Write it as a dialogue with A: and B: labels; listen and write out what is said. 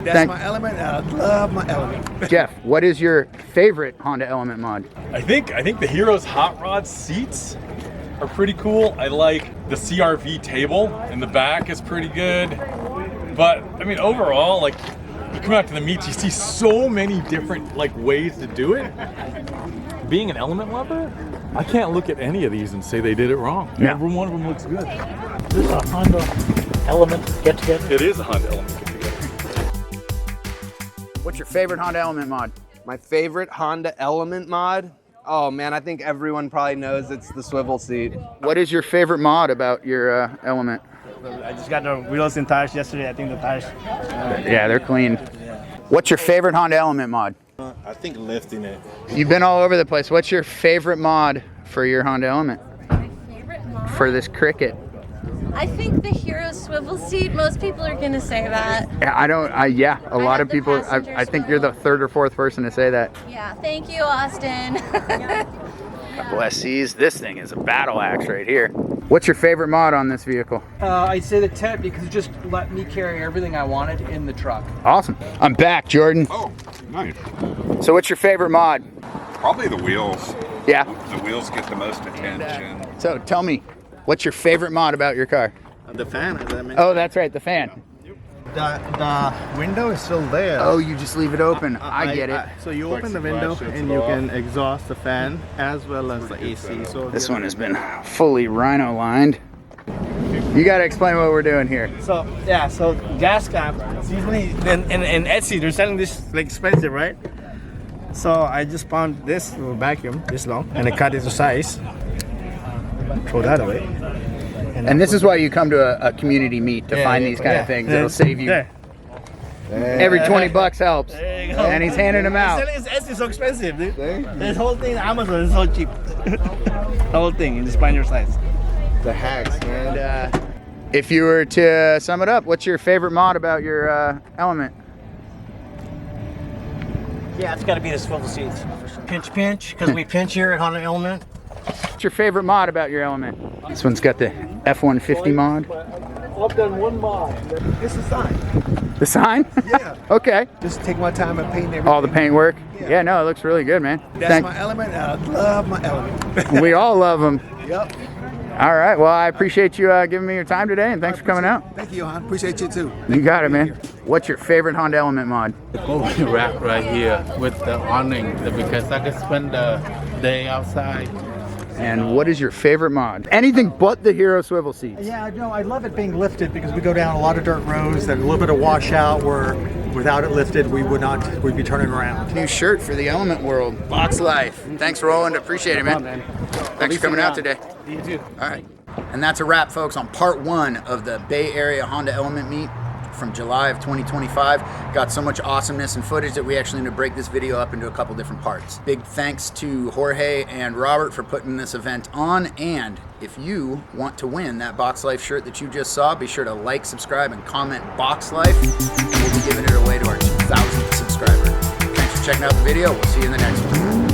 A: That's my element, and I love my element.
B: Jeff, what is your favorite Honda Element mod?
C: I think the Hero's hot rod seats are pretty cool. I like the CRV table in the back is pretty good. But I mean, overall, like, you come out to the meets, you see so many different like ways to do it. Being an element lover, I can't look at any of these and say they did it wrong.
B: Yeah.
C: Every one of them looks good.
D: This is a Honda Element get together.
C: It is a Honda element get together.
B: What's your favorite Honda Element mod?
E: My favorite Honda Element mod? Oh man, I think everyone probably knows it's the swivel seat.
B: What is your favorite mod about your Element?
D: I just got the wheels and tires yesterday. I think the tires.
B: Yeah, they're clean. What's your favorite Honda Element mod?
F: I think lifting it.
B: You've been all over the place. What's your favorite mod for your Honda Element?
G: My favorite mod?
B: For this Cricket?
G: I think the Hero swivel seat. Most people are gonna say that.
B: Yeah, a lot
G: have
B: of
G: the
B: people.
G: passenger
B: I think you're the third or fourth person to say that.
G: Yeah, thank you, Austin.
B: Bless these. This thing is a battle axe right here. What's your favorite mod on this vehicle?
H: I'd say the tent because it just let me carry everything I wanted in the truck.
B: Awesome. I'm back, Jordan.
F: Oh, nice.
B: So what's your favorite mod?
F: Probably the wheels.
B: Yeah.
F: The wheels get the most attention.
B: So tell me, what's your favorite mod about your car?
A: The fan, as I mentioned.
B: Oh, that's right, the fan.
A: The window is still there.
B: Oh, you just leave it open. I get it.
A: So you open the window and you can exhaust the fan as well as the AC. So
B: This one has been fully rhino lined. You got to explain what we're doing here.
D: So yeah, so gas cap. Usually in Etsy they're selling this like expensive, right? So I just found this little vacuum this long and I cut it to size. Throw that away.
B: And this is why you come to a community meet to find these kind of things. It'll save you.
D: There.
B: Every 20 bucks helps.
D: There you go.
B: And he's handing them out.
D: Selling this Etsy so expensive, dude. This whole thing Amazon is so cheap. The whole thing, you just find your size.
A: the hacks, man.
B: And if you were to sum it up, what's your favorite mod about your Element?
D: Yeah, it's got to be the swivel seats. Pinch, because we pinch here at Honda Element.
B: What's your favorite mod about your Element? This one's got the F-150 mod.
D: I've done one mod.
A: It's a sign.
B: The sign?
A: Yeah.
B: Okay.
A: Just take my time and paint everything.
B: All the paint work? Yeah, no, it looks really good, man.
A: That's my Element, and I love my Element.
B: We all love them.
A: Yep.
B: All right, well, I appreciate you giving me your time today, and thanks for coming out.
A: Thank you, Johan. Appreciate you too.
B: You got it, man. What's your favorite Honda Element mod?
I: The coffee rack right here with the awning because I can spend the day outside.
B: And what is your favorite mod? Anything but the Hero swivel seats.
J: Yeah, no, I love it being lifted because we go down a lot of dirt roads and a little bit of washout where without it lifted we'd be turning around.
B: New shirt for the Element world, Box Life. Thanks, Roland. Appreciate it, man. Thanks for coming out today.
D: You too.
B: All right. And that's a wrap, folks, on part one of the Bay Area Honda Element meet from July of 2025. Got so much awesomeness and footage that we actually need to break this video up into a couple different parts. Big thanks to Jorge and Robert for putting this event on. And if you want to win that Box Life shirt that you just saw, be sure to like, subscribe, and comment Box Life. We'll be giving it away to our 2,000th subscriber. Thanks for checking out the video. We'll see you in the next one.